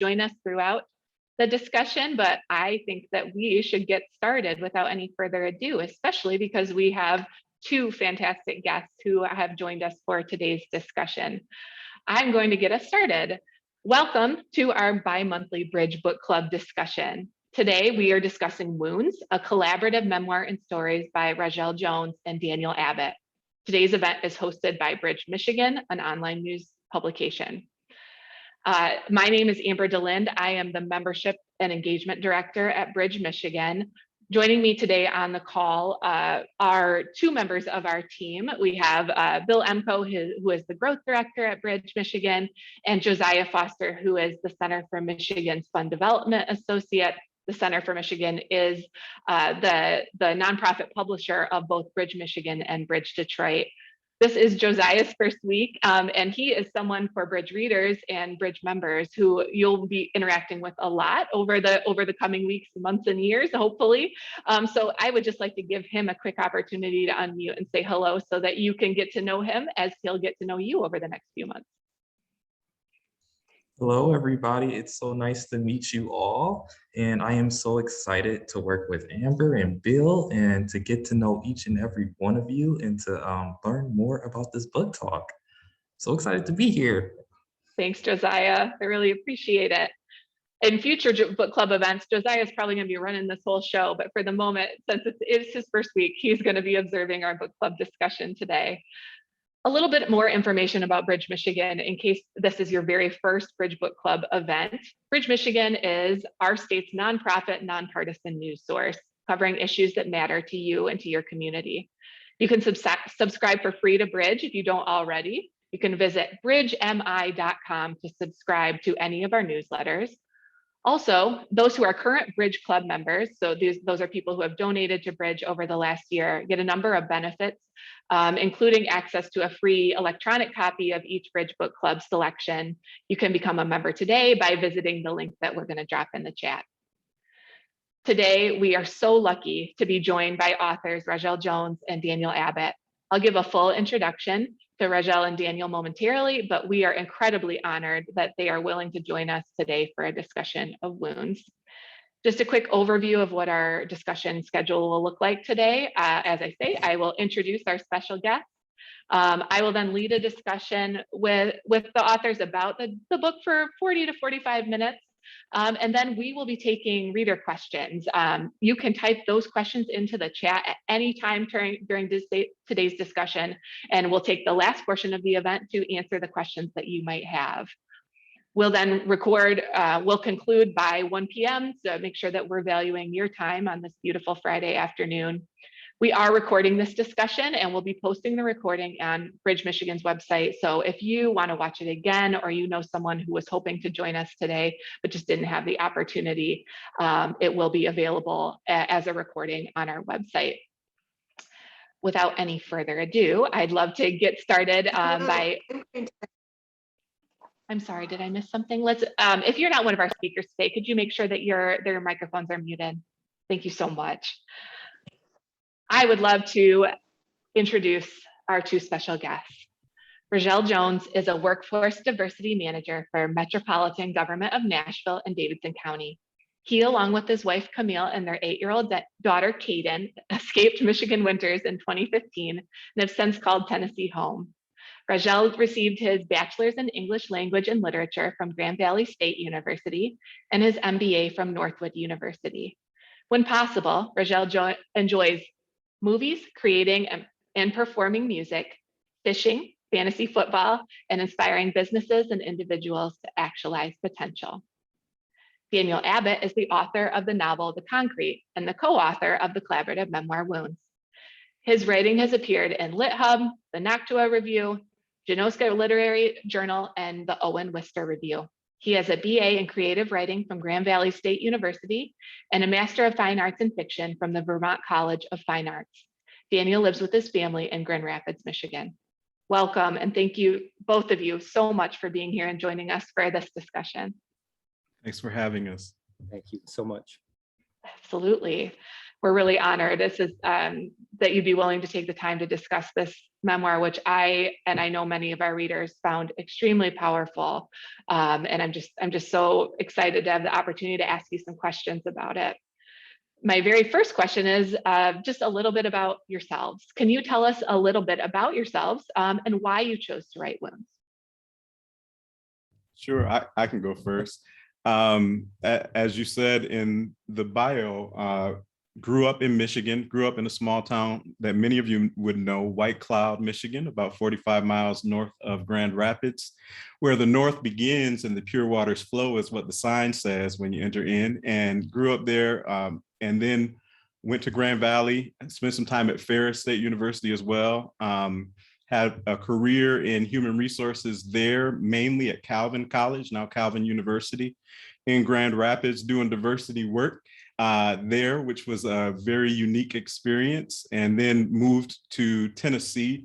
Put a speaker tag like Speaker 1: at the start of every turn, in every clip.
Speaker 1: join us throughout the discussion, but I think that we should get started without any further ado, especially because we have two fantastic guests who have joined us for today's discussion. I'm going to get us started. Welcome to our bi-monthly Bridge Book Club discussion. Today, we are discussing Wounds, a collaborative memoir and stories by Razel Jones and Daniel Abbott. Today's event is hosted by Bridge Michigan, an online news publication. My name is Amber Delind. I am the Membership and Engagement Director at Bridge Michigan. Joining me today on the call are two members of our team. We have Bill Emko, who is the Growth Director at Bridge Michigan, and Josiah Foster, who is the Center for Michigan's Fund Development Associate. The Center for Michigan is the nonprofit publisher of both Bridge Michigan and Bridge Detroit. This is Josiah's first week, and he is someone for Bridge readers and Bridge members who you'll be interacting with a lot over the coming weeks, months, and years, hopefully. So I would just like to give him a quick opportunity to unmute and say hello so that you can get to know him as he'll get to know you over the next few months.
Speaker 2: Hello, everybody. It's so nice to meet you all. And I am so excited to work with Amber and Bill and to get to know each and every one of you and to learn more about this book talk. So excited to be here.
Speaker 1: Thanks, Josiah. I really appreciate it. In future book club events, Josiah is probably going to be running this whole show, but for the moment, since it's his first week, he's going to be observing our book club discussion today. A little bit more information about Bridge Michigan in case this is your very first Bridge Book Club event. Bridge Michigan is our state's nonprofit, nonpartisan news source covering issues that matter to you and to your community. You can subscribe for free to Bridge if you don't already. You can visit bridgemi.com to subscribe to any of our newsletters. Also, those who are current Bridge Club members, so those are people who have donated to Bridge over the last year, get a number of benefits, including access to a free electronic copy of each Bridge Book Club selection. You can become a member today by visiting the link that we're going to drop in the chat. Today, we are so lucky to be joined by authors Razel Jones and Daniel Abbott. I'll give a full introduction to Razel and Daniel momentarily, but we are incredibly honored that they are willing to join us today for a discussion of Wounds. Just a quick overview of what our discussion schedule will look like today. As I say, I will introduce our special guests. I will then lead a discussion with the authors about the book for 40 to 45 minutes. And then we will be taking reader questions. You can type those questions into the chat at any time during today's discussion, and we'll take the last portion of the event to answer the questions that you might have. We'll then we'll conclude by 1 p.m. to make sure that we're valuing your time on this beautiful Friday afternoon. We are recording this discussion and we'll be posting the recording on Bridge Michigan's website. So if you want to watch it again, or you know someone who was hoping to join us today, but just didn't have the opportunity, it will be available as a recording on our website. Without any further ado, I'd love to get started by, I'm sorry, did I miss something? If you're not one of our speakers today, could you make sure that their microphones are muted? Thank you so much. I would love to introduce our two special guests. Razel Jones is a workforce diversity manager for Metropolitan Government of Nashville and Davidson County. He, along with his wife Camille and their 8-year-old daughter Kaden, escaped Michigan winters in 2015 and have since called Tennessee home. Razel received his bachelor's in English language and literature from Grand Valley State University and his MBA from Northwood University. When possible, Razel enjoys movies, creating and performing music, fishing, fantasy football, and inspiring businesses and individuals to actualize potential. Daniel Abbott is the author of the novel The Concrete and the co-author of the collaborative memoir Wounds. His writing has appeared in LitHub, the Noctua Review, Janoska Literary Journal, and the Owen Wister Review. He has a BA in creative writing from Grand Valley State University and a Master of Fine Arts in Fiction from the Vermont College of Fine Arts. Daniel lives with his family in Grand Rapids, Michigan. Welcome, and thank you, both of you, so much for being here and joining us for this discussion.
Speaker 3: Thanks for having us.
Speaker 4: Thank you so much.
Speaker 1: Absolutely. We're really honored. This is that you'd be willing to take the time to discuss this memoir, which and I know many of our readers found extremely powerful. And I'm just so excited to have the opportunity to ask you some questions about it. My very first question is just a little bit about yourselves. Can you tell us a little bit about yourselves and why you chose to write Wounds?
Speaker 3: Sure, I can go first. As you said in the bio, grew up in Michigan, grew up in a small town that many of you would know, White Cloud, Michigan, about 45 miles north of Grand Rapids, where the north begins and the pure waters flow is what the sign says when you enter in, and grew up there and then went to Grand Valley, spent some time at Ferris State University as well. Had a career in human resources there, mainly at Calvin College, now Calvin University in Grand Rapids, doing diversity work there, which was a very unique experience, and then moved to Tennessee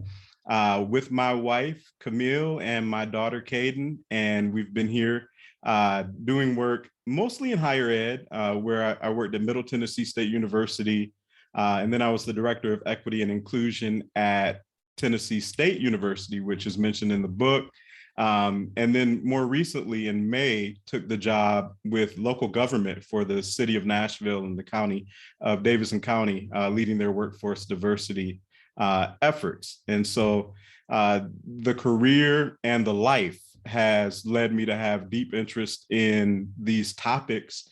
Speaker 3: with my wife, Camille, and my daughter, Caden, and we've been here doing work mostly in higher ed, where I worked at Middle Tennessee State University, and then I was the director of equity and inclusion at Tennessee State University, which is mentioned in the book. And then more recently in May, took the job with local government for the city of Nashville and the county of Davidson County, leading their workforce diversity efforts. And so the career and the life has led me to have deep interest in these topics.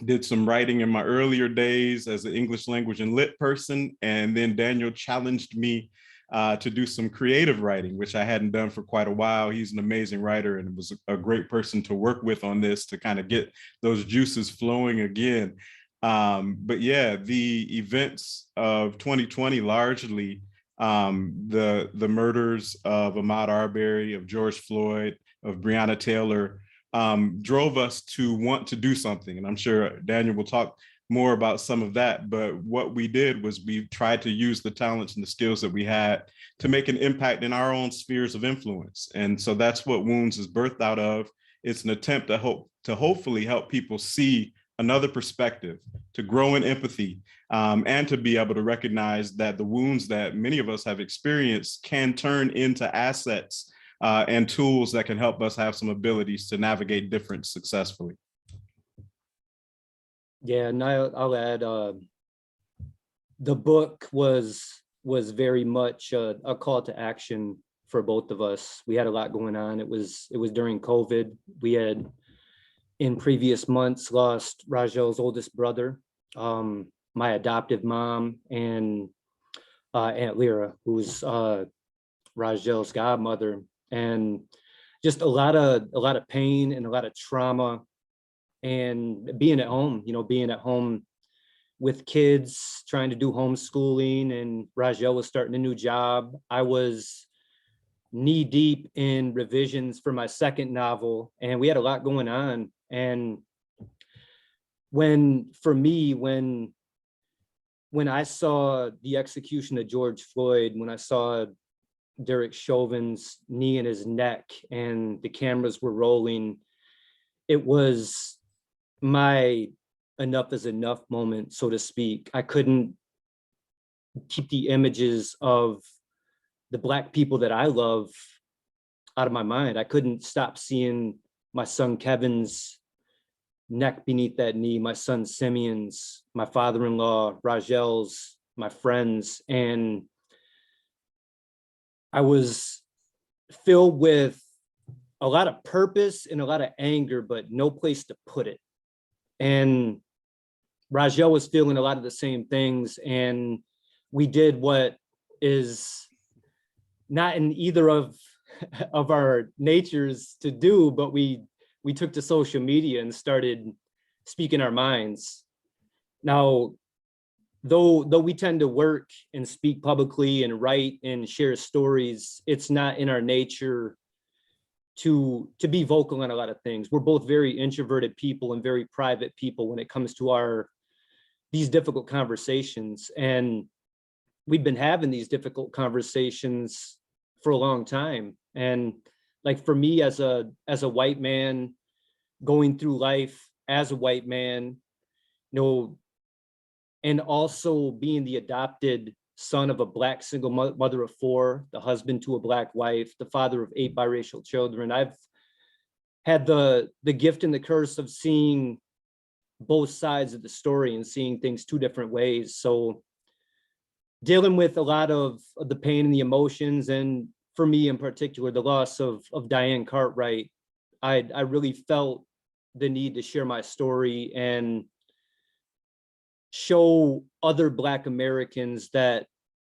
Speaker 3: Did some writing in my earlier days as an English language and lit person. And then Daniel challenged me to do some creative writing, which I hadn't done for quite a while. He's an amazing writer and was a great person to work with on this to kind of get those juices flowing again. But yeah, the events of 2020, largely the murders of Ahmaud Arbery, of George Floyd, of Breonna Taylor, drove us to want to do something. And I'm sure Daniel will talk more about some of that, but what we did was we tried to use the talents and the skills that we had to make an impact in our own spheres of influence. And so that's what Wounds is birthed out of. It's an attempt to hopefully help people see another perspective, to grow in empathy, and to be able to recognize that the wounds that many of us have experienced can turn into assets and tools that can help us have some abilities to navigate difference successfully.
Speaker 4: Yeah, and I'll add, the book was very much a call to action for both of us. We had a lot going on. It was during COVID. We had, in previous months, lost Razel's oldest brother, my adoptive mom, and Aunt Lyra, who's Razel's godmother, and just a lot of pain and a lot of trauma. And being at home, being at home with kids, trying to do homeschooling, and Razel was starting a new job. I was knee deep in revisions for my second novel, and we had a lot going on. And when I saw the execution of George Floyd, when I saw Derek Chauvin's knee in his neck and the cameras were rolling, it was my enough is enough moment, so to speak. I couldn't keep the images of the Black people that I love out of my mind. I couldn't stop seeing my son Kevin's neck beneath that knee, my son Simeon's, my father-in-law, Razel's, my friends. And I was filled with a lot of purpose and a lot of anger, but no place to put it. And Razel was feeling a lot of the same things. And we did what is not in either of our natures to do, but we took to social media and started speaking our minds. Now, though we tend to work and speak publicly and write and share stories, it's not in our nature to be vocal on a lot of things. We're both very introverted people and very private people when it comes to these difficult conversations. And we've been having these difficult conversations for a long time. And like for me as a white man going through life as a white man, you know, and also being the adopted son of a Black single mother of 4, the husband to a Black wife, the father of 8 biracial children. I've had the gift and the curse of seeing both sides of the story and seeing things 2 different ways. So dealing with a lot of the pain and the emotions, and for me in particular, the loss of Diane Cartwright, I really felt the need to share my story and show other Black Americans that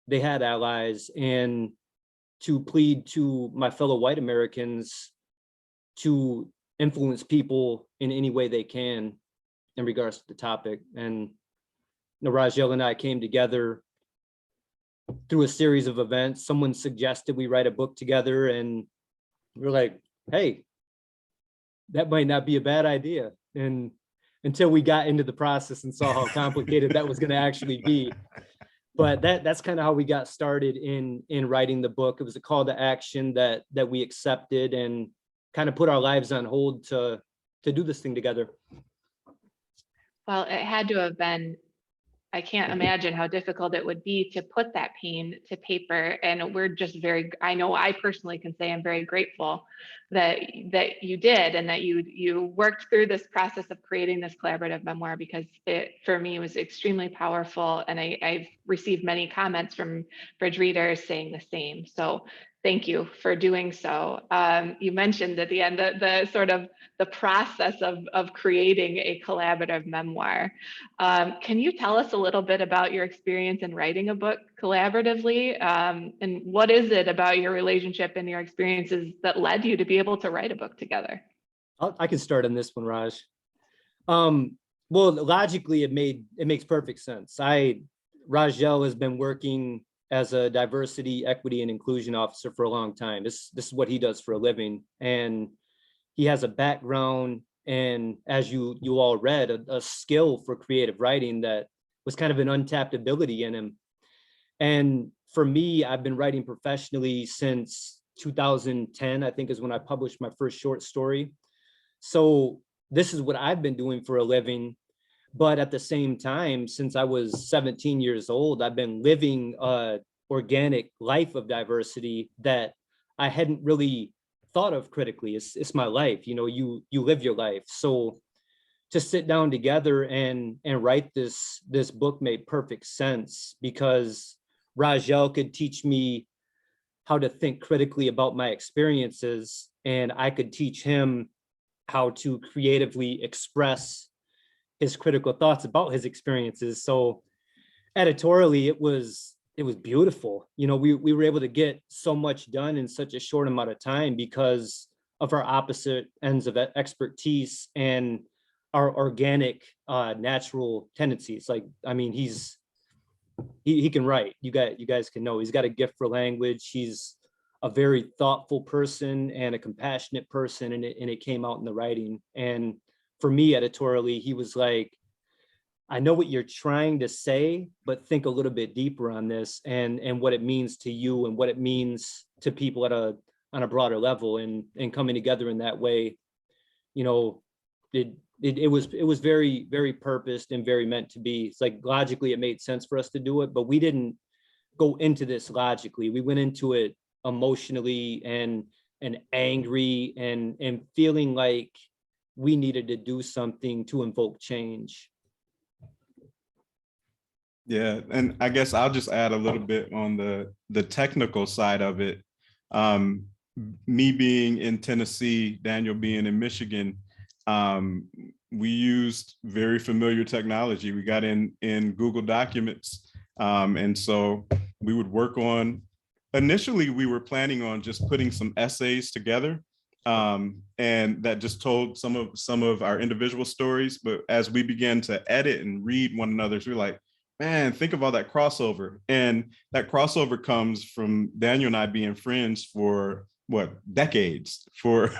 Speaker 4: they had allies, and to plead to my fellow white Americans to influence people in any way they can in regards to the topic. And Razel and I came together through a series of events. Someone suggested we write a book together, and we were like, hey, that might not be a bad idea. And until we got into the process and saw how complicated that was going to actually be. But that's kind of how we got started in writing the book. It was a call to action that we accepted, and kind of put our lives on hold to do this thing together.
Speaker 1: Well, it had to have been, I can't imagine how difficult it would be to put that pain to paper. And we're just I know I personally can say I'm very grateful that you did, and that you worked through this process of creating this collaborative memoir, because it, for me, was extremely powerful. And I've received many comments from Bridge readers saying the same. So thank you for doing so. You mentioned at the end the sort of the process of creating a collaborative memoir. Can you tell us a little bit about your experience in writing a book collaboratively? And what is it about your relationship and your experiences that led you to be able to write a book together?
Speaker 4: I can start on this one, Raj. Well, logically, it makes perfect sense. Razel has been working as a diversity, equity, and inclusion officer for a long time. This is what he does for a living. And he has a background, and as you all read, a skill for creative writing that was kind of an untapped ability in him. And for me, I've been writing professionally since 2010, I think, is when I published my first short story. So this is what I've been doing for a living. But at the same time, since I was 17 years old, I've been living an organic life of diversity that I hadn't really thought of critically. It's my life. You know, you live your life. So to sit down together and write this book made perfect sense, because Razel could teach me how to think critically about my experiences, and I could teach him how to creatively express his critical thoughts about his experiences. So editorially, it was beautiful. You know, we were able to get so much done in such a short amount of time because of our opposite ends of expertise and our organic, natural tendencies. Like, I mean, he can write. You guys can know he's got a gift for language. He's a very thoughtful person and a compassionate person, and it came out in the writing. And for me, editorially, he was like, I know what you're trying to say, but think a little bit deeper on this and what it means to you and what it means to people on a broader level, and coming together in that way. You know, it was very, very purposed and very meant to be. It's like, logically, it made sense for us to do it, but we didn't go into this logically. We went into it emotionally and angry and feeling like we needed to do something to invoke change.
Speaker 3: Yeah, and I guess I'll just add a little bit on the technical side of it. Me being in Tennessee, Daniel being in Michigan, we used very familiar technology. We got in Google Documents, and so we would work on. Initially, we were planning on just putting some essays together, and that just told some of our individual stories. But as we began to edit and read one another's, we were like, man, think of all that crossover. And that crossover comes from Daniel and I being friends for decades, for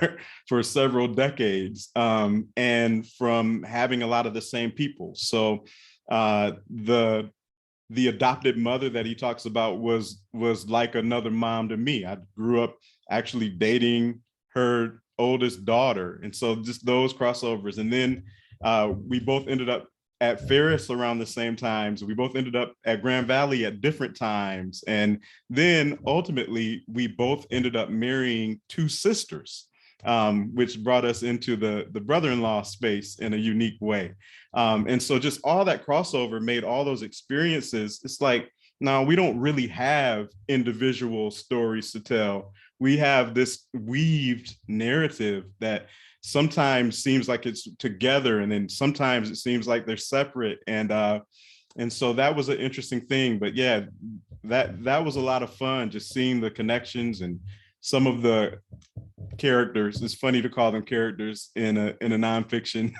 Speaker 3: several decades, and from having a lot of the same people. So the adopted mother that he talks about was like another mom to me. I grew up actually dating her oldest daughter. And so just those crossovers. And then we both ended up at Ferris around the same times. We both ended up at Grand Valley at different times. And then ultimately, we both ended up marrying two sisters, which brought us into the brother-in-law space in a unique way. And so just all that crossover made all those experiences. It's like, now we don't really have individual stories to tell. We have this weaved narrative that sometimes seems like it's together, and then sometimes it seems like they're separate. And so that was an interesting thing. But yeah, that was a lot of fun, just seeing the connections and some of the characters. It's funny to call them characters in a nonfiction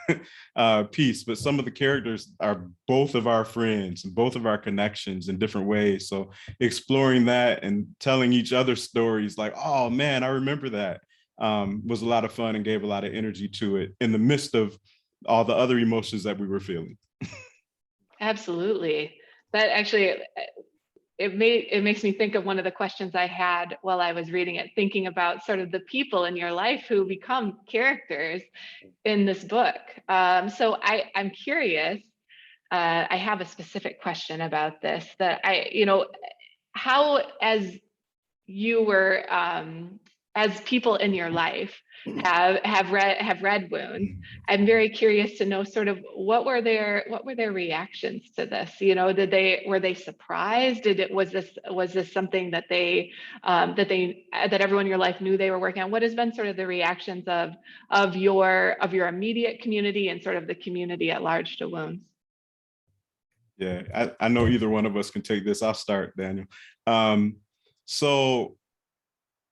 Speaker 3: piece, but some of the characters are both of our friends and both of our connections in different ways. So exploring that and telling each other stories like, oh man, I remember that, was a lot of fun and gave a lot of energy to it in the midst of all the other emotions that we were feeling.
Speaker 1: Absolutely. That actually, it makes me think of one of the questions I had while I was reading it, thinking about sort of the people in your life who become characters in this book. So I'm curious, I have a specific question about this, that how, as you were, as people in your life have read Wounds, I'm very curious to know sort of what were their reactions to this. Were they surprised? Was this something that that everyone in your life knew they were working on? What has been sort of the reactions of your immediate community and sort of the community at large to Wounds?
Speaker 3: Yeah, I know either one of us can take this. I'll start, Daniel. So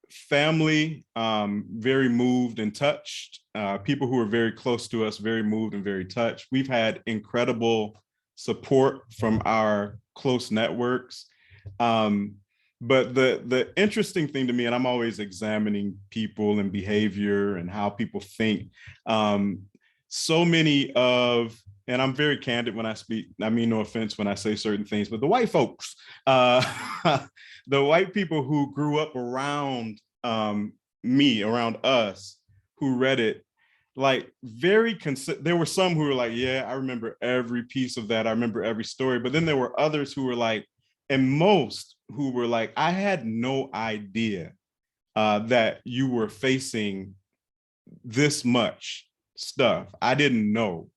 Speaker 3: family, very moved and touched. People who are very close to us, very moved and very touched. We've had incredible support from our close networks. But the interesting thing to me, and I'm always examining people and behavior and how people think, so many of, and I'm very candid when I speak, I mean no offense when I say certain things, but the white folks, the white people who grew up around me, around us, who read it, like there were some who were like, yeah, I remember every piece of that. I remember every story. But then there were others who were like, and most who were like, I had no idea that you were facing this much stuff. I didn't know,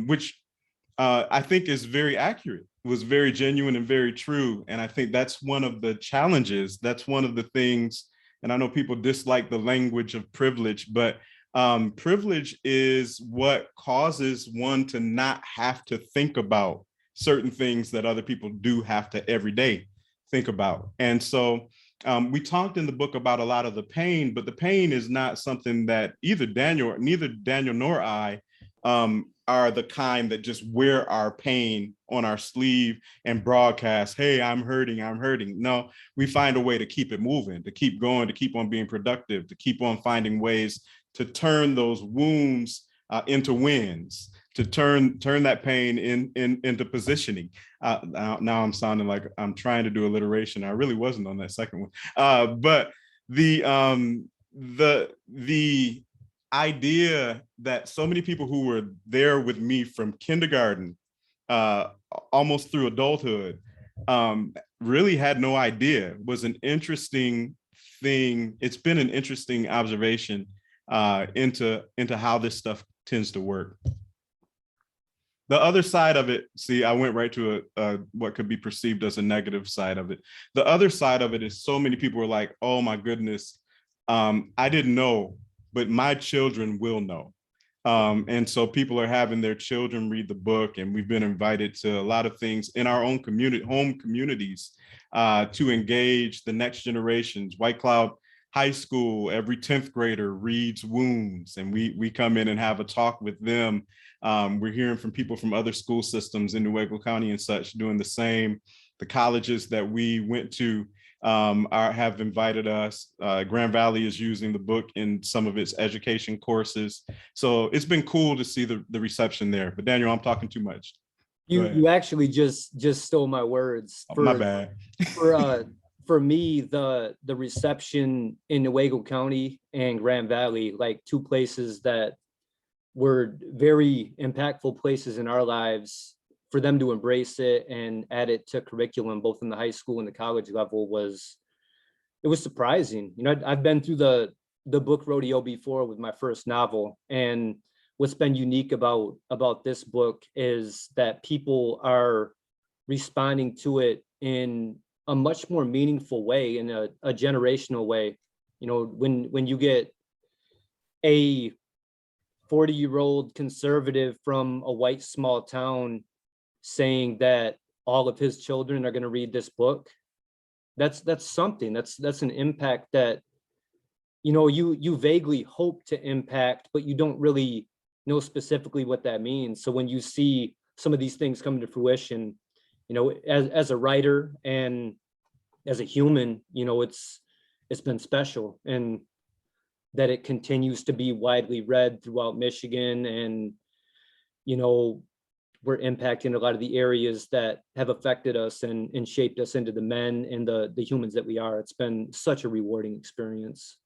Speaker 3: which I think is very accurate, was very genuine and very true. And I think that's one of the challenges. That's one of the things, and I know people dislike the language of privilege, but privilege is what causes one to not have to think about certain things that other people do have to every day think about. And so we talked in the book about a lot of the pain, but the pain is not something that neither Daniel nor I are the kind that just wear our pain on our sleeve and broadcast, hey, I'm hurting. No, we find a way to keep it moving, to keep going, to keep on being productive, to keep on finding ways to turn those wounds into wins, to turn that pain into positioning. Now I'm sounding like I'm trying to do alliteration. I really wasn't on that second one. But the idea that so many people who were there with me from kindergarten almost through adulthood really had no idea was an interesting thing. It's been an interesting observation into how this stuff tends to work. The other side of it, see, I went right to what could be perceived as a negative side of it. The other side of it is so many people were like, oh my goodness, I didn't know, but my children will know. And so people are having their children read the book, and we've been invited to a lot of things in our own community, home communities, to engage the next generations. White Cloud High School, every 10th grader reads Wounds, and we come in and have a talk with them. We're hearing from people from other school systems in Nuevo County and such doing the same. The colleges that we went to have invited us. Grand Valley is using the book in some of its education courses. So it's been cool to see the reception there. But Daniel, I'm talking too much.
Speaker 4: You actually just stole my words.
Speaker 3: My bad.
Speaker 4: For me, the reception in Nuevo County and Grand Valley, like two places that were very impactful places in our lives. For them to embrace it and add it to curriculum, both in the high school and the college level, it was surprising. You know, I've been through the book rodeo before with my first novel, and what's been unique about this book is that people are responding to it in a much more meaningful way, in a generational way. You know, when you get a 40-year-old conservative from a white small town saying that all of his children are going to read this book, that's something. That's an impact that, you know, you vaguely hope to impact, but you don't really know specifically what that means. So when you see some of these things come to fruition, you know, as a writer and as a human, you know, it's been special, and that it continues to be widely read throughout Michigan, and, you know, we're impacting a lot of the areas that have affected us and shaped us into the men and the humans that we are. It's been such a rewarding experience.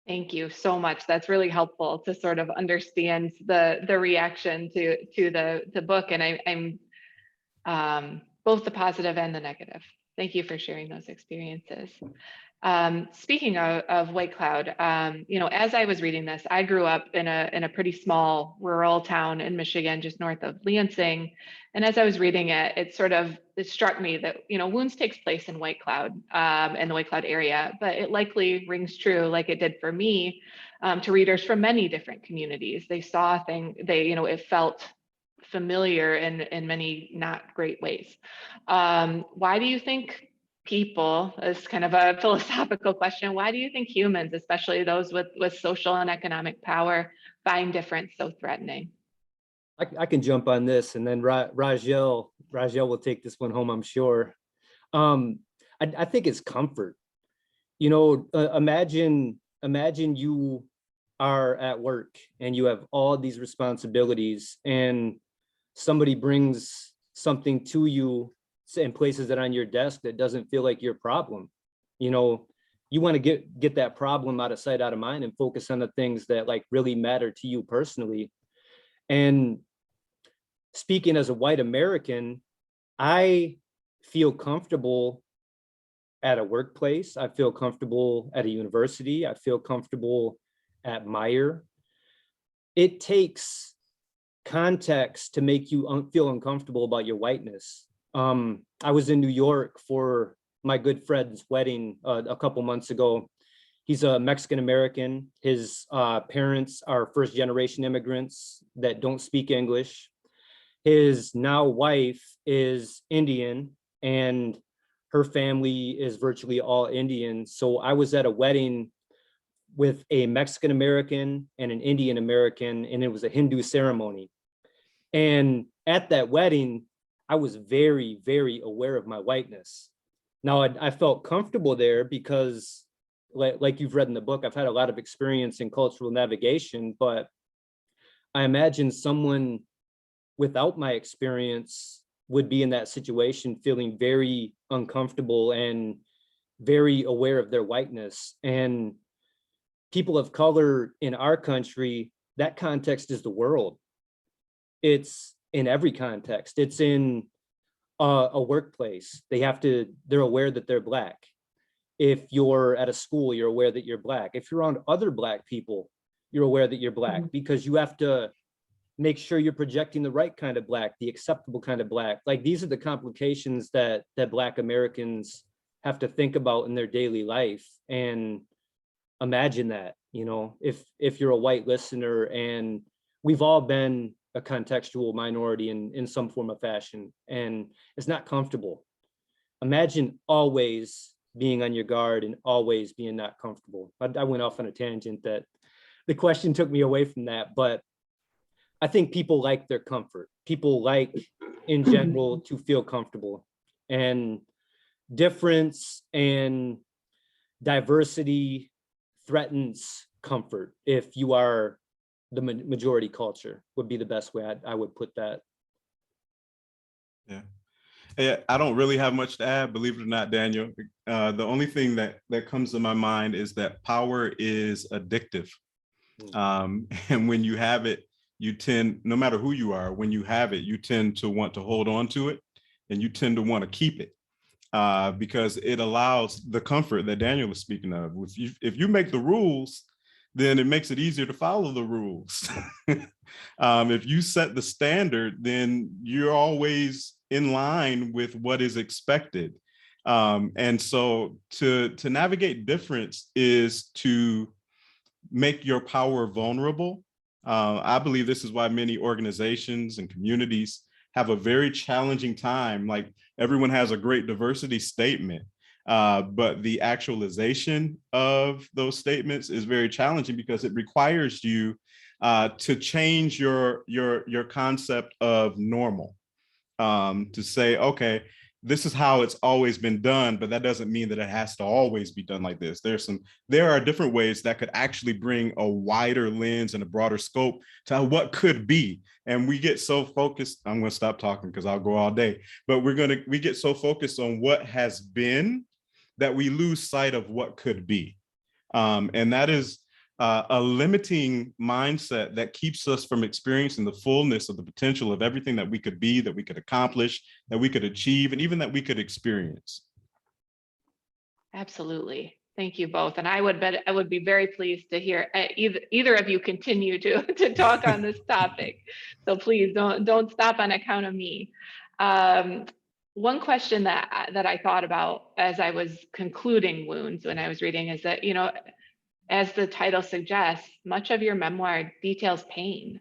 Speaker 1: Thank you so much. That's really helpful to sort of understand the reaction to the book, and I'm both the positive and the negative. Thank you for sharing those experiences. Speaking of White Cloud, you know, as I was reading this, I grew up in a pretty small rural town in Michigan, just north of Lansing. And as I was reading it, it struck me that, you know, Wounds takes place in White Cloud, in the White Cloud area, but it likely rings true, like it did for me, to readers from many different communities. They saw things, you know, it felt familiar in many not great ways. Why do you think people, as kind of a philosophical question, why do you think humans, especially those with social and economic power, find difference so threatening?
Speaker 4: I can jump on this, and then Razel will take this one home, I'm sure. I think it's comfort. You know, imagine you are at work and you have all these responsibilities, and somebody brings something to you and places it on your desk that doesn't feel like your problem. You know, you want to get that problem out of sight, out of mind, and focus on the things that like really matter to you personally. And speaking as a white American, I feel comfortable at a workplace. I feel comfortable at a university. I feel comfortable at Meyer. It takes context to make you feel uncomfortable about your whiteness. I was in New York for my good friend's wedding a couple months ago. He's a Mexican American. His parents are first generation immigrants that don't speak English. His now wife is Indian, and her family is virtually all Indian. So I was at a wedding with a Mexican American and an Indian American, and it was a Hindu ceremony. And at that wedding, I was very, very aware of my whiteness. Now, I felt comfortable there because, like you've read in the book, I've had a lot of experience in cultural navigation, but I imagine someone without my experience would be in that situation feeling very uncomfortable and very aware of their whiteness. And people of color in our country, that context is the world. It's in every context. It's in a workplace. They're aware that they're Black. If you're at a school, you're aware that you're Black. If you're around other Black people, you're aware that you're Black, because you have to make sure you're projecting the right kind of Black, the acceptable kind of Black. Like, these are the complications that Black Americans have to think about in their daily life. And imagine that, you know, if you're a white listener, and we've all been a contextual minority in some form of fashion, and it's not comfortable. Imagine always being on your guard and always being not comfortable. I went off on a tangent that the question took me away from that, but I think people like their comfort. People like, in general, to feel comfortable, and difference and diversity threatens comfort. If you are the majority culture, would be the best way I would put that.
Speaker 3: Yeah, I don't really have much to add, believe it or not, Daniel. The only thing that comes to my mind is that power is addictive. And when you have it, you tend, no matter who you are, when you have it, you tend to want to hold on to it, and you tend to want to keep it, because it allows the comfort that Daniel was speaking of. If you make the rules, then it makes it easier to follow the rules. If you set the standard, then you're always in line with what is expected. And so to navigate difference is to make your power vulnerable. I believe this is why many organizations and communities have a very challenging time. Like, everyone has a great diversity statement, but the actualization of those statements is very challenging because it requires you to change your concept of normal, to say, okay, this is how it's always been done, but that doesn't mean that it has to always be done like this. There are different ways that could actually bring a wider lens and a broader scope to what could be. And we get so focused, I'm going to stop talking because I'll go all day, but we get so focused on what has been that we lose sight of what could be. And that is a limiting mindset that keeps us from experiencing the fullness of the potential of everything that we could be, that we could accomplish, that we could achieve, and even that we could experience.
Speaker 1: Absolutely. Thank you both. And I would be very pleased to hear either of you continue to talk on this topic. So please don't stop on account of me. One question that I thought about as I was concluding Wounds when I was reading is that, you know, as the title suggests, much of your memoir details pain.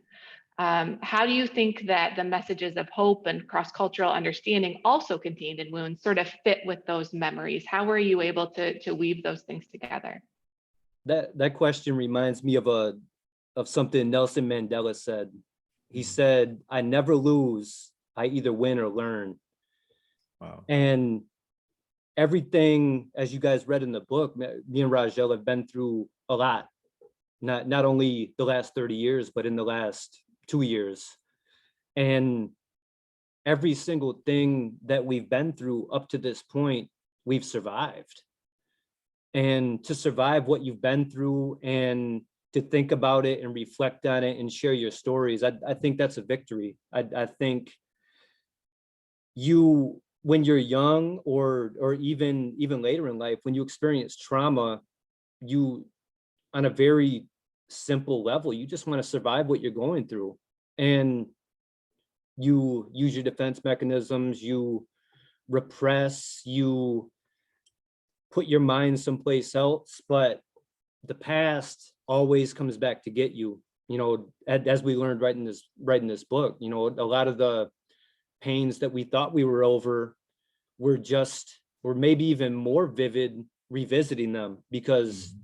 Speaker 1: How do you think that the messages of hope and cross-cultural understanding also contained in Wounds sort of fit with those memories? How were you able to weave those things together?
Speaker 4: That question reminds me of something Nelson Mandela said. He said, "I never lose, I either win or learn."
Speaker 3: Wow.
Speaker 4: And everything, as you guys read in the book, me and Razel have been through a lot, not only the last 30 years, but in the last 2 years. And every single thing that we've been through up to this point, we've survived. And to survive what you've been through and to think about it and reflect on it and share your stories, I think that's a victory. I think when you're young or even later in life, when you experience trauma, you, on a very simple level, you just want to survive what you're going through. And you use your defense mechanisms, you repress, you put your mind someplace else, but the past always comes back to get you. You know, as we learned right in this book, you know, a lot of the pains that we thought we were over, we're maybe even more vivid revisiting them, because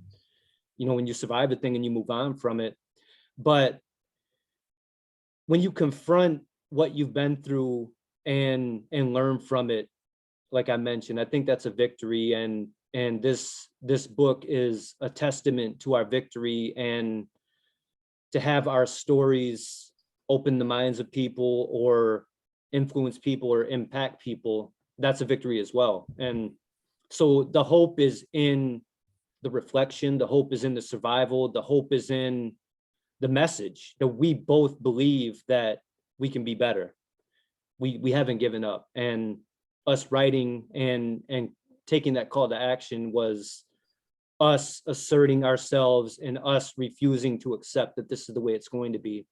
Speaker 4: you know, when you survive a thing and you move on from it. But when you confront what you've been through and learn from it, like I mentioned, I think that's a victory. And this book is a testament to our victory, and to have our stories open the minds of people or influence people or impact people, that's a victory as well. And so the hope is in the reflection, the hope is in the survival, the hope is in the message that we both believe that we can be better. We haven't given up, and us writing and taking that call to action was us asserting ourselves and us refusing to accept that this is the way it's going to be.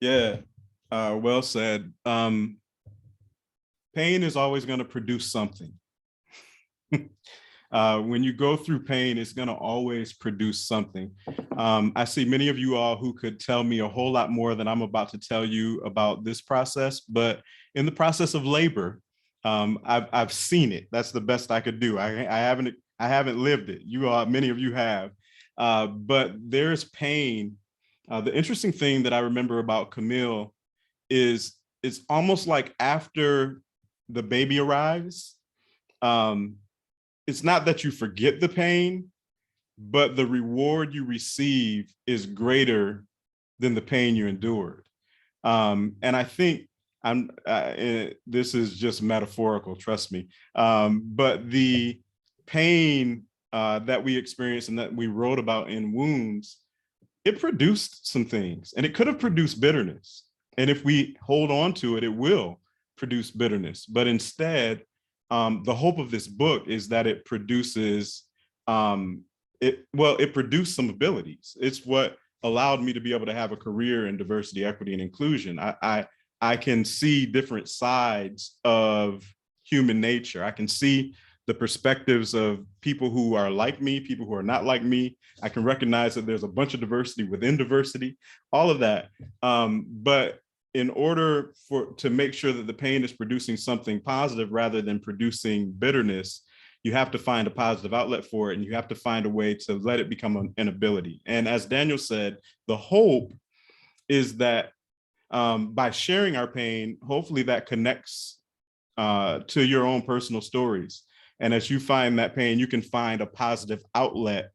Speaker 3: Yeah. Well said. Pain is always going to produce something. When you go through pain, it's going to always produce something. I see many of you all who could tell me a whole lot more than I'm about to tell you about this process, but in the process of labor, I've seen it. That's the best I could do. I haven't lived it. You all, many of you have, but there's pain. The interesting thing that I remember about Camille is it's almost like after the baby arrives, it's not that you forget the pain, but the reward you receive is greater than the pain you endured. And I think this is just metaphorical, trust me. But the pain that we experienced and that we wrote about in Wounds, it produced some things, and it could have produced bitterness. And if we hold on to it, it will produce bitterness. But instead, the hope of this book is that it produces, it produced some abilities. It's what allowed me to be able to have a career in diversity, equity, and inclusion. I can see different sides of human nature. I can see the perspectives of people who are like me, people who are not like me. I can recognize that there's a bunch of diversity within diversity, all of that. But in order to make sure that the pain is producing something positive rather than producing bitterness, you have to find a positive outlet for it, and you have to find a way to let it become an ability. And as Daniel said, the hope is that by sharing our pain, hopefully that connects to your own personal stories. And as you find that pain, you can find a positive outlet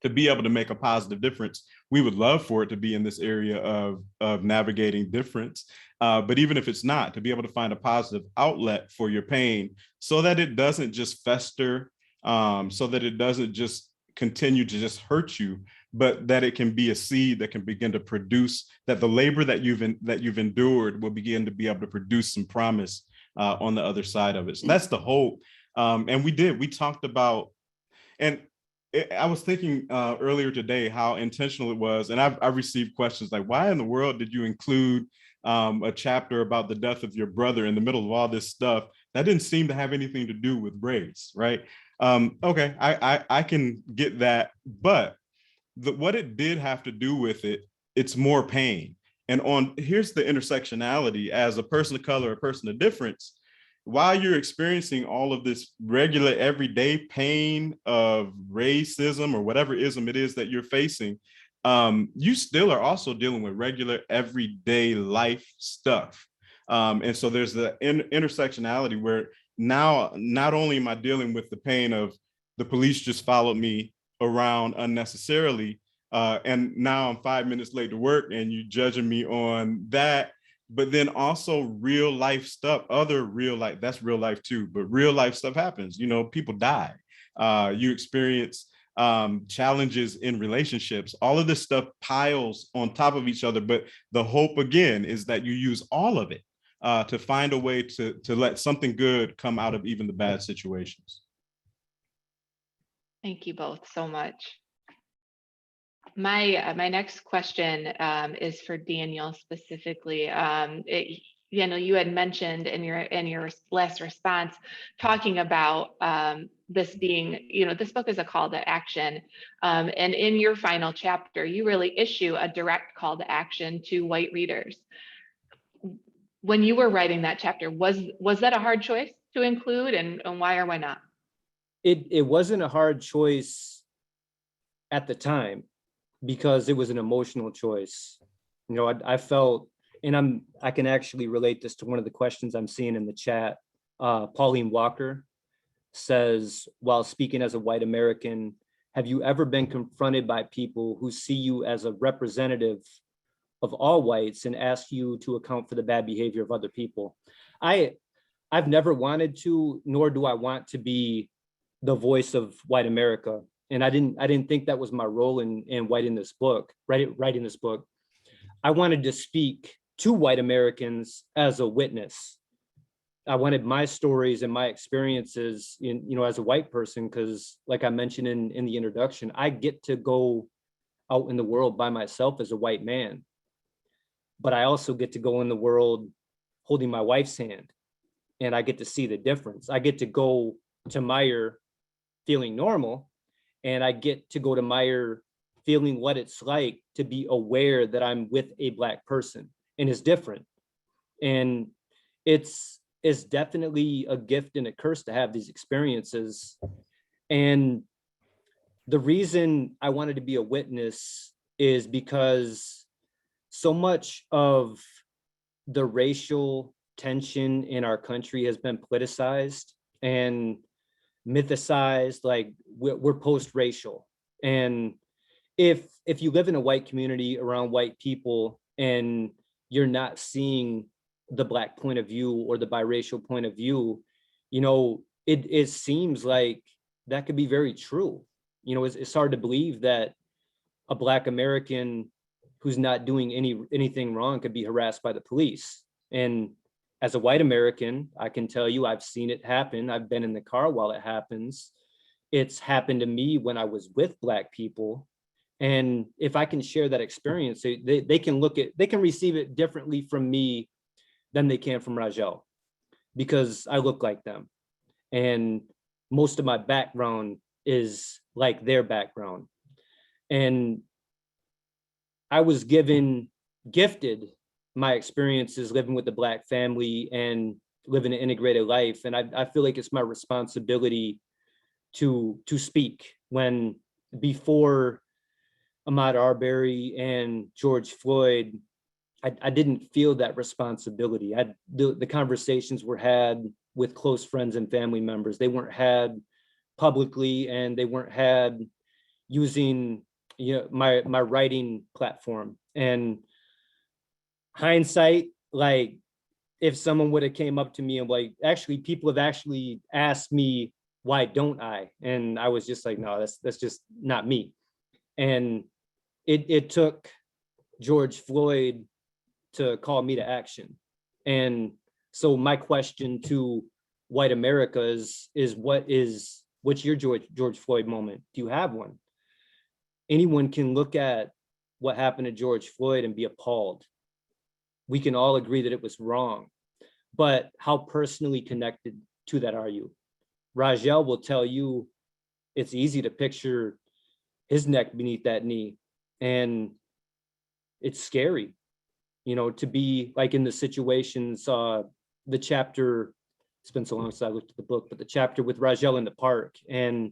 Speaker 3: to be able to make a positive difference. We would love for it to be in this area of navigating difference. But even if it's not, to be able to find a positive outlet for your pain so that it doesn't just fester, so that it doesn't just continue to just hurt you, but that it can be a seed that can begin to produce, that the labor that you've endured will begin to be able to produce some promise on the other side of it. So that's the hope. And we talked about, and I was thinking earlier today how intentional it was. And I've received questions like, why in the world did you include a chapter about the death of your brother in the middle of all this stuff? That didn't seem to have anything to do with race, right? Okay, I can get that. But what it did have to do with it's more pain. And here's the intersectionality. As a person of color, a person of difference, while you're experiencing all of this regular everyday pain of racism or whatever ism it is that you're facing, you still are also dealing with regular everyday life stuff. And so there's the intersectionality where now not only am I dealing with the pain of the police just followed me around unnecessarily, and now I'm 5 minutes late to work and you judging me on that, but then also real life stuff, that's real life too, but real life stuff happens. You know, people die. You experience challenges in relationships. All of this stuff piles on top of each other. But the hope, again, is that you use all of it to find a way to let something good come out of even the bad situations.
Speaker 1: Thank you both so much. My next question is for Daniel specifically. You had mentioned in your last response, talking about this being, this book is a call to action. And in your final chapter, you really issue a direct call to action to white readers. When you were writing that chapter, was that a hard choice to include, and why or why not?
Speaker 4: It wasn't a hard choice at the time, because it was an emotional choice. I felt, and I can actually relate this to one of the questions I'm seeing in the chat. Pauline Walker says, while speaking as a white American, have you ever been confronted by people who see you as a representative of all whites and ask you to account for the bad behavior of other people? I've never wanted to, nor do I want to be the voice of white America. And I didn't think that was my role in writing this book. I wanted to speak to white Americans as a witness. I wanted my stories and my experiences as a white person, because like I mentioned in the introduction, I get to go out in the world by myself as a white man, but I also get to go in the world holding my wife's hand, and I get to see the difference. I get to go to Meyer feeling normal, and I get to go to Meyer feeling what it's like to be aware that I'm with a Black person, and it's different. And it's definitely a gift and a curse to have these experiences. And the reason I wanted to be a witness is because so much of the racial tension in our country has been politicized and mythicized, like we're post-racial. And if you live in a white community around white people and you're not seeing the Black point of view or the biracial point of view, it seems like that could be very true. You know, it's hard to believe that a Black American who's not doing anything wrong could be harassed by the police. And as a white American, I can tell you, I've seen it happen. I've been in the car while it happens. It's happened to me when I was with Black people. And if I can share that experience, they can receive it differently from me than they can from Razel, because I look like them. And most of my background is like their background. And I was gifted my experiences living with a Black family and living an integrated life. And I feel like it's my responsibility to speak when, before Ahmaud Arbery and George Floyd, I didn't feel that responsibility. The conversations were had with close friends and family members. They weren't had publicly, and they weren't had using, you know, my writing platform. And hindsight, like, if someone would have came up to me and like, actually, people have actually asked me, why don't I? And I was just like, no, that's just not me. And it took George Floyd to call me to action. And so my question to white America is what's your George Floyd moment? Do you have one? Anyone can look at what happened to George Floyd and be appalled. We can all agree that it was wrong, but how personally connected to that are you? Razel will tell you it's easy to picture his neck beneath that knee, and it's scary, you know, to be like in the situations, the chapter, it's been so long since I looked at the book, but the chapter with Razel in the park, and,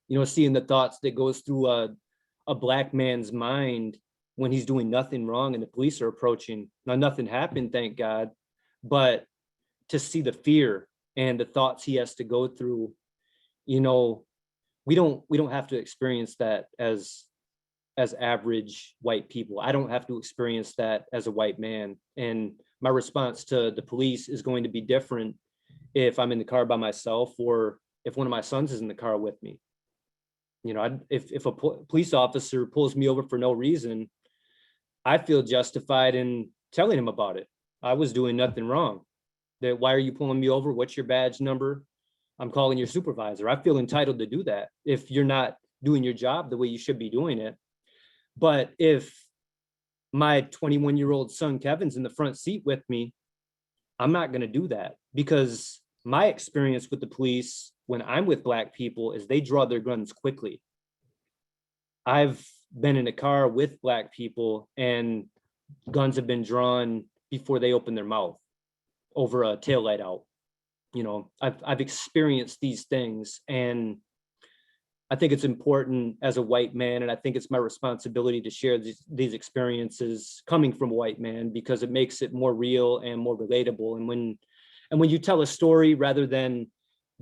Speaker 4: you know, seeing the thoughts that goes through a Black man's mind when he's doing nothing wrong and the police are approaching. Now, nothing happened, thank God, but to see the fear and the thoughts he has to go through, you know, we don't have to experience that as average white people. I don't have to experience that as a white man. And my response to the police is going to be different if I'm in the car by myself, or if one of my sons is in the car with me. You know, if a police officer pulls me over for no reason, I feel justified in telling him about it. I was doing nothing wrong. That, why are you pulling me over? What's your badge number? I'm calling your supervisor. I feel entitled to do that if you're not doing your job the way you should be doing it. But if my 21-year-old son Kevin's in the front seat with me, I'm not going to do that, because my experience with the police when I'm with Black people is they draw their guns quickly. I've been in a car with Black people and guns have been drawn before they open their mouth over a taillight out. You know, I've experienced these things, and I think it's important as a white man, and I think it's my responsibility to share these experiences coming from a white man, because it makes it more real and more relatable. And when you tell a story, rather than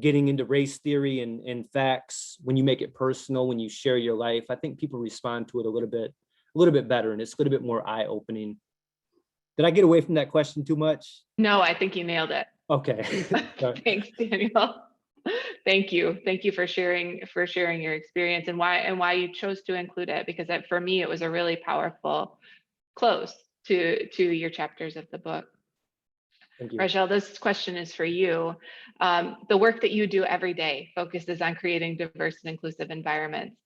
Speaker 4: getting into race theory and facts, when you make it personal, when you share your life, I think people respond to it a little bit better, and it's a little bit more eye-opening. Did I get away from that question too much?
Speaker 1: No, I think you nailed it.
Speaker 4: Okay.
Speaker 1: Thanks, Daniel. Thank you. Thank you for sharing your experience and why you chose to include it, because for me, it was a really powerful close to your chapters of the book.
Speaker 4: Thank you.
Speaker 1: Razel, this question is for you. The work that you do every day focuses on creating diverse and inclusive environments.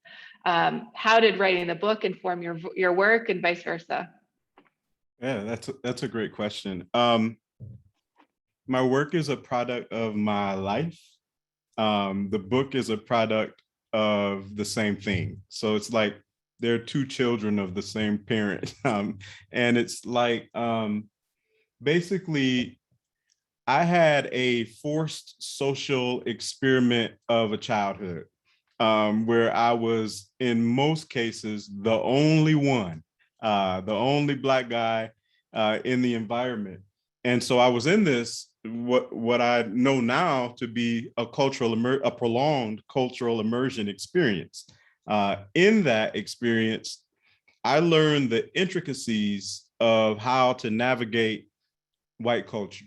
Speaker 1: How did writing the book inform your work, and vice versa?
Speaker 3: Yeah, that's a great question. My work is a product of my life. The book is a product of the same thing. So it's like they're two children of the same parent. And it's like, basically, I had a forced social experiment of a childhood, where I was, in most cases, the only one, the only Black guy in the environment. And so I was in this, what I know now to be a prolonged cultural immersion experience. In that experience, I learned the intricacies of how to navigate white culture.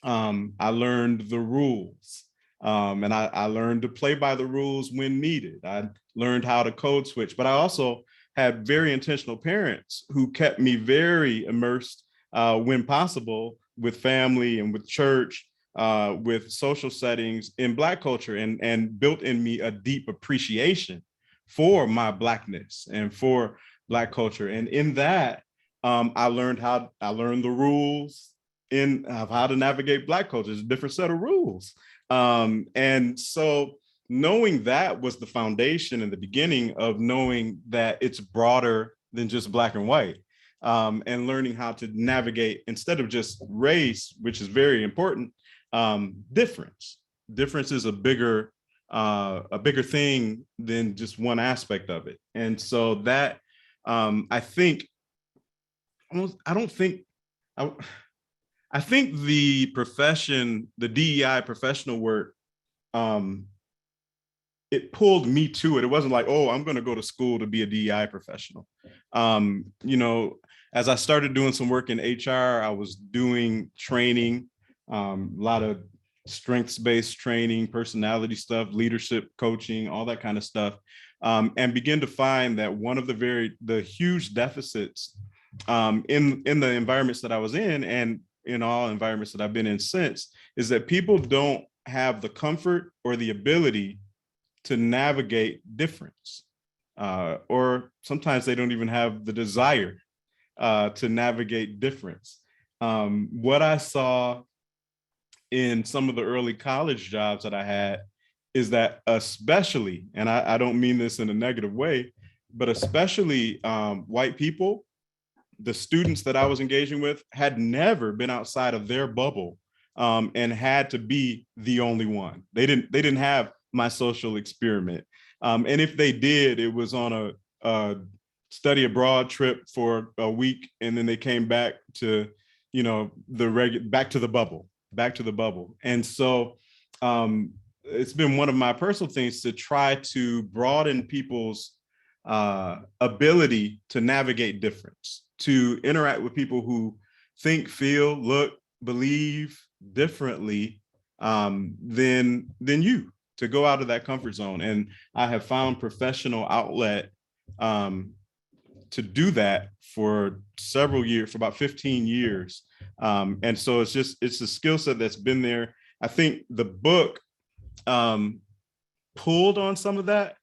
Speaker 3: I learned the rules. And I learned to play by the rules when needed. I learned how to code switch, but I also had very intentional parents who kept me very immersed when possible with family and with church, with social settings in Black culture, and built in me a deep appreciation for my Blackness and for Black culture. And in that, I learned the rules of how to navigate Black culture. It's a different set of rules. And so knowing that was the foundation and the beginning of knowing that it's broader than just Black and white, and learning how to navigate, instead of just race, which is very important, difference. Difference is a bigger thing than just one aspect of it. And so that, I think the profession, the DEI professional work, it pulled me to it. It wasn't like, oh, I'm going to go to school to be a DEI professional. As I started doing some work in HR, I was doing training, a lot of strengths-based training, personality stuff, leadership coaching, all that kind of stuff, and begin to find that one of the huge deficits in the environments that I was in, and in all environments that I've been in since, is that people don't have the comfort or the ability to navigate difference, or sometimes they don't even have the desire to navigate difference. What I saw in some of the early college jobs that I had is that, especially, and I don't mean this in a negative way, but especially white people, the students that I was engaging with had never been outside of their bubble, and had to be the only one. They didn't have my social experiment. And if they did, it was on a study abroad trip for a week, and then they came back to, back to the bubble. And so it's been one of my personal things to try to broaden people's ability to navigate difference, to interact with people who think, feel, look, believe differently than you, to go out of that comfort zone. And I have found professional outlet to do that for several years, for about 15 years. And so it's a skill set that's been there. I think the book pulled on some of that,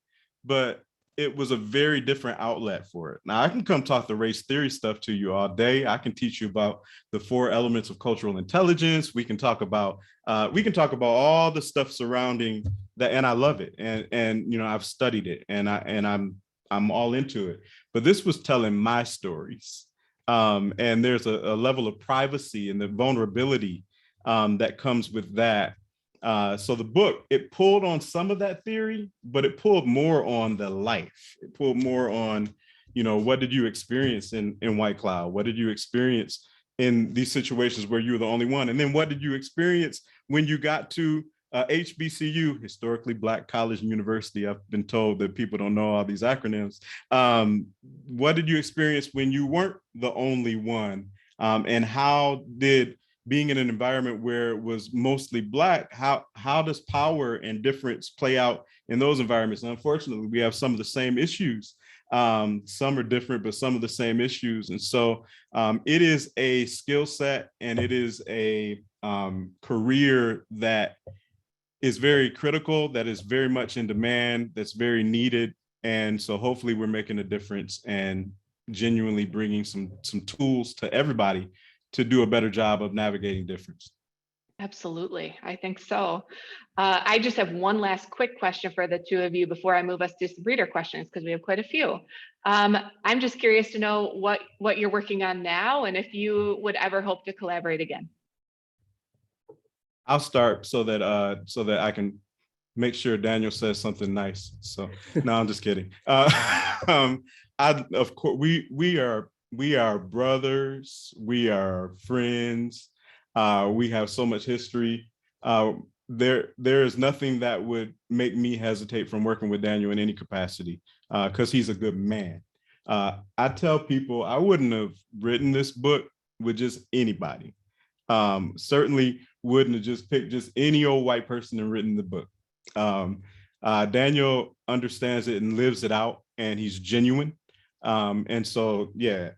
Speaker 3: but it was a very different outlet for it. Now, I can come talk the race theory stuff to you all day. I can teach you about the 4 elements of cultural intelligence. We can talk about all the stuff surrounding that, and I love it. And I've studied it, and I'm all into it. But this was telling my stories, and there's a level of privacy and the vulnerability that comes with that. So the book, it pulled on some of that theory, but it pulled more on the life. It pulled more on, what did you experience in White Cloud? What did you experience in these situations where you were the only one? And then what did you experience when you got to HBCU, historically Black college and university? I've been told that people don't know all these acronyms. What did you experience when you weren't the only one? And how did being in an environment where it was mostly Black, how does power and difference play out in those environments? And unfortunately, we have some of the same issues. Some are different, but some of the same issues. And so it is a skill set, and it is a career that is very critical, that is very much in demand, that's very needed. And so hopefully we're making a difference and genuinely bringing some tools to everybody to do a better job of navigating difference.
Speaker 1: Absolutely, I think so. I just have one last quick question for the two of you before I move us to some reader questions, because we have quite a few. I'm just curious to know what you're working on now, and if you would ever hope to collaborate again.
Speaker 3: I'll start so that I can make sure Daniel says something nice. So no, I'm just kidding. Of course, we are brothers. We are friends. We have so much history. There is nothing that would make me hesitate from working with Daniel in any capacity, because he's a good man. I tell people I wouldn't have written this book with just anybody. Certainly wouldn't have just picked just any old white person and written the book. Daniel understands it and lives it out, and he's genuine. And so, yeah,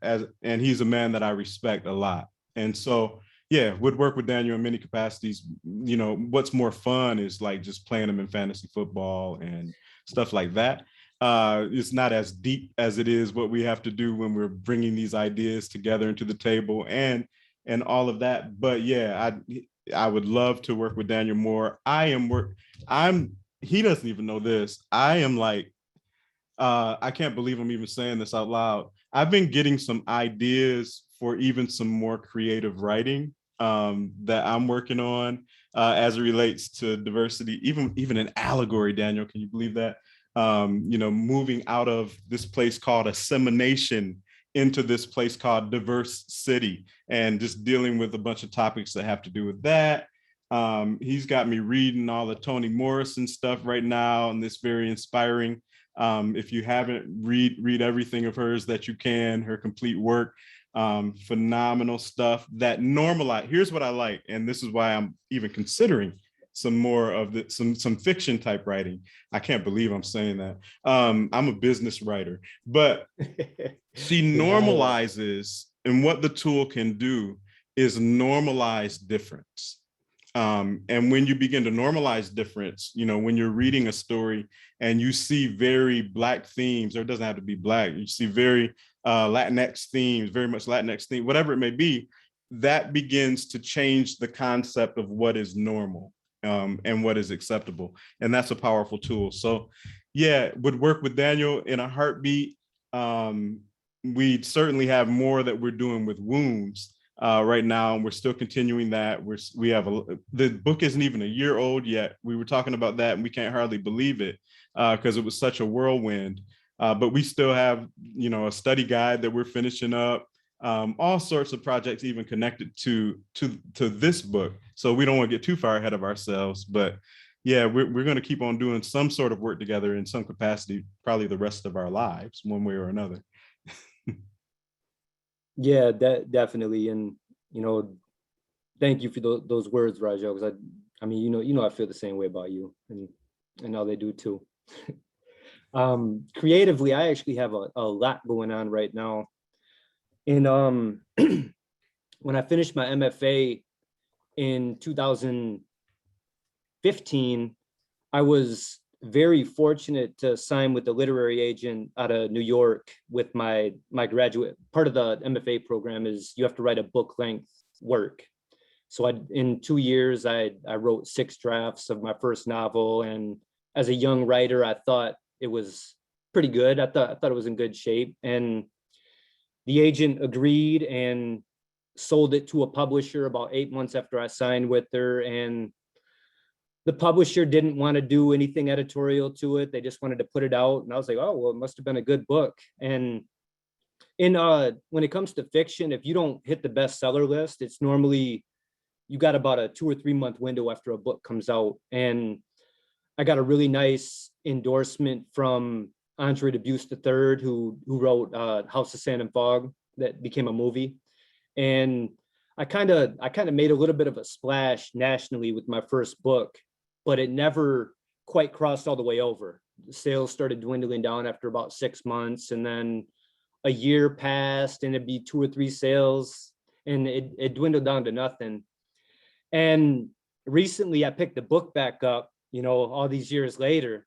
Speaker 3: and he's a man that I respect a lot. And so, yeah, would work with Daniel in many capacities. You know, what's more fun is like just playing him in fantasy football and stuff like that. It's not as deep as it is what we have to do when we're bringing these ideas together into the table and all of that. But yeah, I would love to work with Daniel more. He doesn't even know this. I am like, I can't believe I'm even saying this out loud. I've been getting some ideas for even some more creative writing that I'm working on as it relates to diversity, even an allegory, Daniel, can you believe that? You know, moving out of this place called assimilation into this place called diverse city, and just dealing with a bunch of topics that have to do with that. He's got me reading all the Toni Morrison stuff right now, and this very inspiring. If you haven't read everything of hers that you can, her complete work, phenomenal stuff that normalize. Here's what I like, and this is why I'm even considering some more of some fiction type writing. I can't believe I'm saying that. I'm a business writer, but she normalizes, and what the tool can do is normalize difference. And when you begin to normalize difference, you know, when you're reading a story and you see very Black themes, or it doesn't have to be Black, you see very Latinx themes, very much Latinx theme, whatever it may be, that begins to change the concept of what is normal and what is acceptable. And that's a powerful tool. So yeah, would work with Daniel in a heartbeat. We certainly have more that we're doing with wounds right now, and we're still continuing that. The book isn't even a year old yet. We were talking about that, and we can't hardly believe it because it was such a whirlwind. But we still have, you know, a study guide that we're finishing up, all sorts of projects even connected to this book. So we don't want to get too far ahead of ourselves. But yeah, we're going to keep on doing some sort of work together in some capacity, probably the rest of our lives, one way or another.
Speaker 4: Yeah, definitely. And, you know, thank you for those words, Razel, because I mean, you know, I feel the same way about you, and all they do too. Creatively, I actually have a lot going on right now. And when I finished my MFA in 2015, I was very fortunate to sign with a literary agent out of New York with my graduate. Part of the MFA program is you have to write a book length work. So in 2 years, I wrote 6 drafts of my first novel. And as a young writer, I thought it was pretty good. I thought it was in good shape. And the agent agreed and sold it to a publisher about 8 months after I signed with her. And the publisher didn't want to do anything editorial to it. They just wanted to put it out. And I was like, oh, well, it must have been a good book. And when it comes to fiction, if you don't hit the bestseller list, it's normally, you got about a 2 or 3 month window after a book comes out. And I got a really nice endorsement from Andre Dubus III, who wrote House of Sand and Fog, that became a movie. And I kind of made a little bit of a splash nationally with my first book, but it never quite crossed all the way over. The sales started dwindling down after about 6 months, and then a year passed and it'd be 2 or 3 sales, and it dwindled down to nothing. And recently I picked the book back up, you know, all these years later,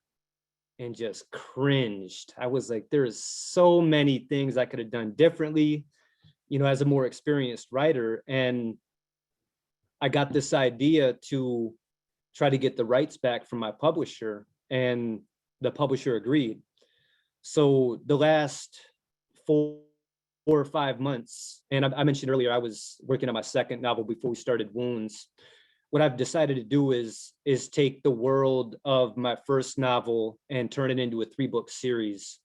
Speaker 4: and just cringed. I was like, there's so many things I could have done differently, you know, as a more experienced writer. And I got this idea to try to get the rights back from my publisher, and the publisher agreed. So the last 4 or 5 months, and I mentioned earlier, I was working on my second novel before we started Wounds. What I've decided to do is take the world of my first novel and turn it into a 3-book series.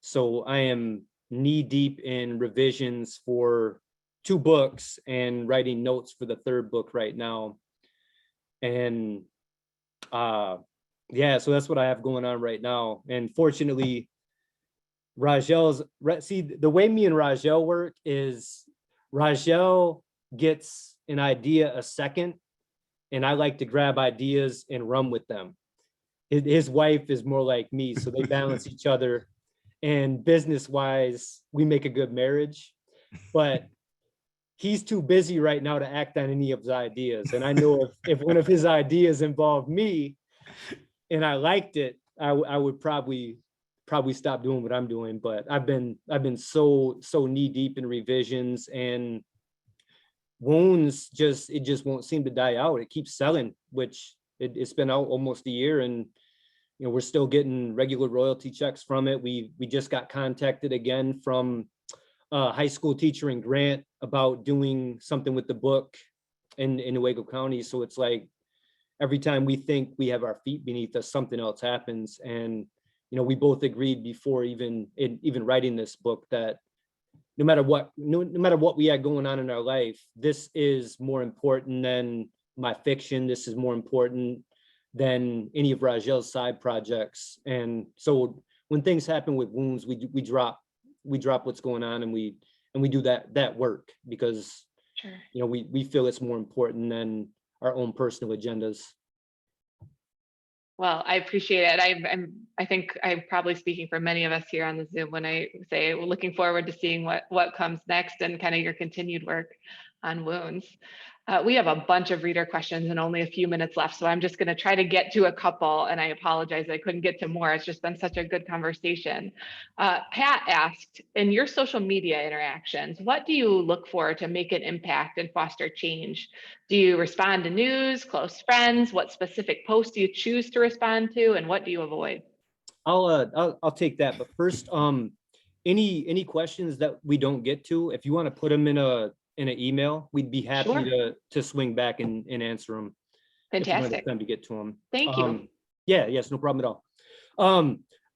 Speaker 4: So I am knee deep in revisions for 2 books and writing notes for the 3rd book right now. And yeah, so that's what I have going on right now. And fortunately, the way me and Razel work is Razel gets an idea a second, and I like to grab ideas and run with them. His wife is more like me, so they balance each other. And business-wise, we make a good marriage, but he's too busy right now to act on any of his ideas. And I know if one of his ideas involved me and I liked it, I would probably stop doing what I'm doing. But I've been so knee deep in revisions, and Wounds just won't seem to die out. It keeps selling, which it's been out almost a year, and we're still getting regular royalty checks from it. We just got contacted again from a high school teacher in Grant about doing something with the book in Nuevo County. So it's like every time we think we have our feet beneath us, something else happens. And we both agreed before even writing this book that no matter what we had going on in our life, this is more important than my fiction. This is more important than any of Razel's side projects. And so when things happen with Wounds, we drop what's going on, and we do that work because
Speaker 1: Sure.
Speaker 4: we feel it's more important than our own personal agendas.
Speaker 1: Well, I appreciate it. I think I'm probably speaking for many of us here on the Zoom when I say we're looking forward to seeing what comes next and kind of your continued work on Wounds. We have a bunch of reader questions and only a few minutes left, so I'm just going to try to get to a couple, and I apologize I couldn't get to more. It's just been such a good conversation. Pat asked, in your social media interactions, what do you look for to make an impact and foster change? Do you respond to news, close friends? What specific posts do you choose to respond to, and what do you avoid?
Speaker 4: I'll take that, but first, any questions that we don't get to, if you want to put them in an email, we'd be happy
Speaker 1: Sure.
Speaker 4: to swing back and answer them.
Speaker 1: Fantastic.
Speaker 4: If you time to get to them.
Speaker 1: Thank you.
Speaker 4: Yes, no problem at all.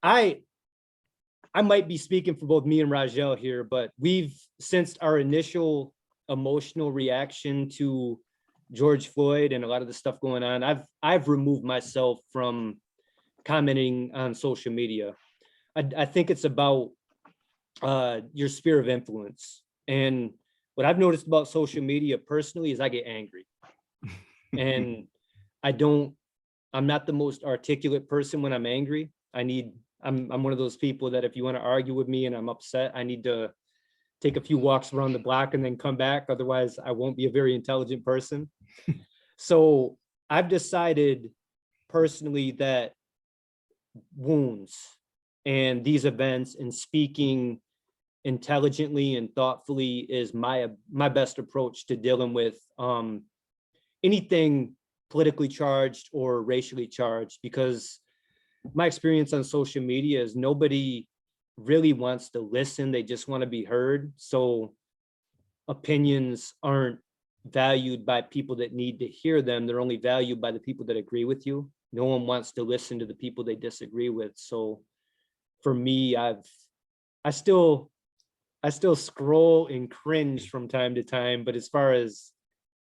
Speaker 4: I might be speaking for both me and Razel here, but we've, since our initial emotional reaction to George Floyd and a lot of the stuff going on, I've removed myself from commenting on social media. I think it's about your sphere of influence. And what I've noticed about social media personally is I get angry. And I'm not the most articulate person when I'm angry. I'm one of those people that if you want to argue with me and I'm upset, I need to take a few walks around the block and then come back. Otherwise, I won't be a very intelligent person. So I've decided personally that Wounds and these events and speaking intelligently and thoughtfully is my best approach to dealing with anything politically charged or racially charged, because my experience on social media is nobody really wants to listen. They just want to be heard. So opinions aren't valued by people that need to hear them. They're only valued by the people that agree with you. No one wants to listen to the people they disagree with. So for me, I still scroll and cringe from time to time, but as far as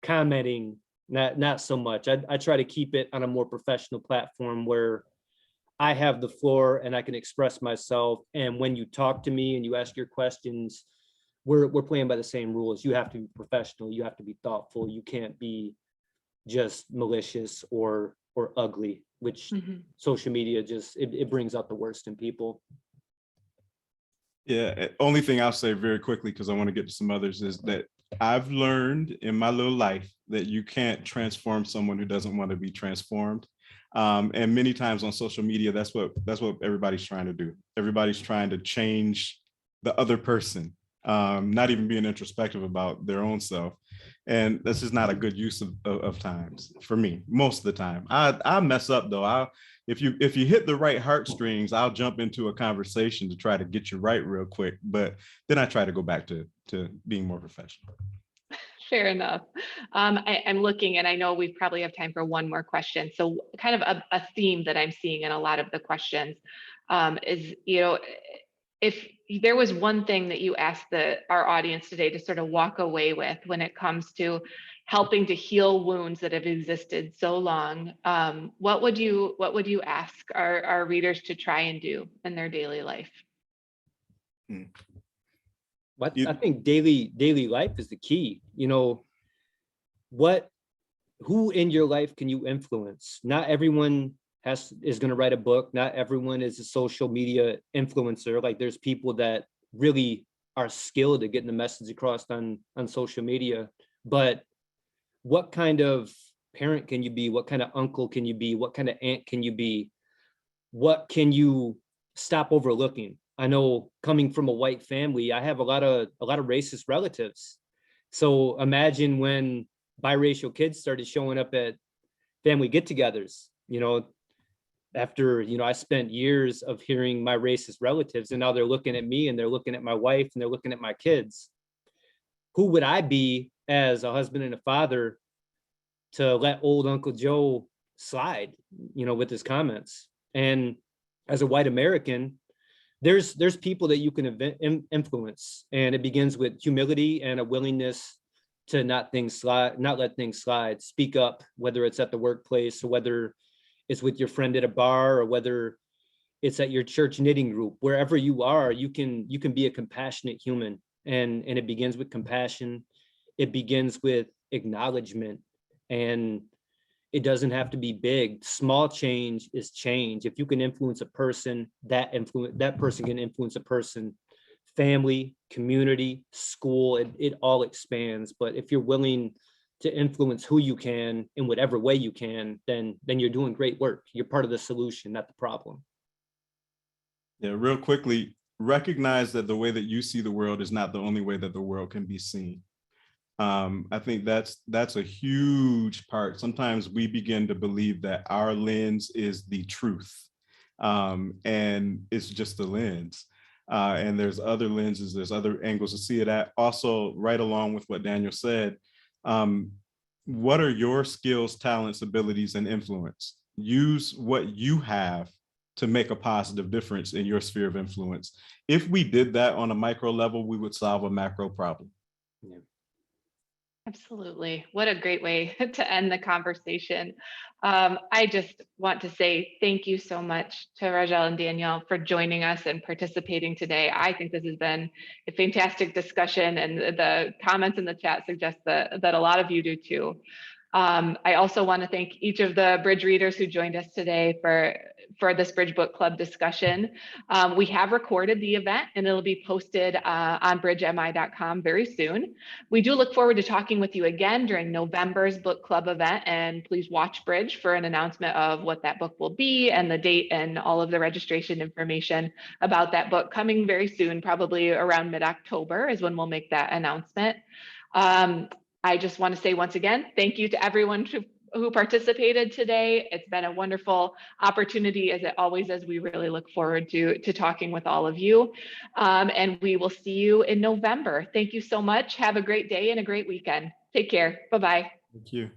Speaker 4: commenting, not so much. I try to keep it on a more professional platform where I have the floor and I can express myself. And when you talk to me and you ask your questions, we're playing by the same rules. You have to be professional. You have to be thoughtful. You can't be just malicious or ugly, which social media just, it brings out the worst in people.
Speaker 3: Yeah, only thing I'll say very quickly, because I want to get to some others, is that I've learned in my little life that you can't transform someone who doesn't want to be transformed. And many times on social media, that's what everybody's trying to do. Everybody's trying to change the other person, not even being introspective about their own self. And this is not a good use of times for me. Most of the time, I mess up though. If you hit the right heartstrings, I'll jump into a conversation to try to get you right real quick. But then I try to go back to being more professional.
Speaker 1: Fair enough. I'm looking, and I know we probably have time for one more question. So kind of a theme that I'm seeing in a lot of the questions is, if there was one thing that you asked our audience today to sort of walk away with when it comes to helping to heal wounds that have existed so long, what would you ask our readers to try and do in their daily life?
Speaker 4: But I think daily life is the key. What who in your life can you influence? Not everyone is going to write a book. Not everyone is a social media influencer. Like there's people that really are skilled at getting the message across on social media. But what kind of parent can you be? What kind of uncle can you be? What kind of aunt can you be? What can you stop overlooking? I know coming from a white family, I have a lot of racist relatives. So imagine when biracial kids started showing up at family get-togethers, after, I spent years of hearing my racist relatives, and now they're looking at me and they're looking at my wife and they're looking at my kids. Who would I be as a husband and a father to let old Uncle Joe slide, with his comments? And as a white American, there's people that you can influence, and it begins with humility and a willingness to not let things slide. Speak up, whether it's at the workplace or whether it's with your friend at a bar or whether it's at your church knitting group. Wherever you are, you can be a compassionate human, and it begins with compassion. It begins with acknowledgement, and it doesn't have to be big. Small change is change. If you can influence a person, that person can influence a person, family, community, school, it all expands. But if you're willing to influence who you can in whatever way you can, then you're doing great work. You're part of the solution, not the problem.
Speaker 3: Yeah, real quickly, recognize that the way that you see the world is not the only way that the world can be seen. I think that's a huge part. Sometimes we begin to believe that our lens is the truth, and it's just a lens. And there's other lenses, there's other angles to see it at. Also, right along with what Daniel said, what are your skills, talents, abilities, and influence? Use what you have to make a positive difference in your sphere of influence. If we did that on a micro level, we would solve a macro problem.
Speaker 4: Yeah.
Speaker 1: Absolutely. What a great way to end the conversation. I just want to say thank you so much to Razel and Danielle for joining us and participating today. I think this has been a fantastic discussion, and the comments in the chat suggest that a lot of you do too. I also want to thank each of the Bridge readers who joined us today for this Bridge Book Club discussion. We have recorded the event and it'll be posted on bridgemi.com very soon. We do look forward to talking with you again during November's book club event, and please watch Bridge for an announcement of what that book will be and the date and all of the registration information about that book coming very soon, probably around mid-October is when we'll make that announcement. I just want to say once again, thank you to everyone who participated today. It's been a wonderful opportunity, as it always is. We really look forward to talking with all of you. And we will see you in November. Thank you so much. Have a great day and a great weekend. Take care. Bye-bye.
Speaker 3: Thank you.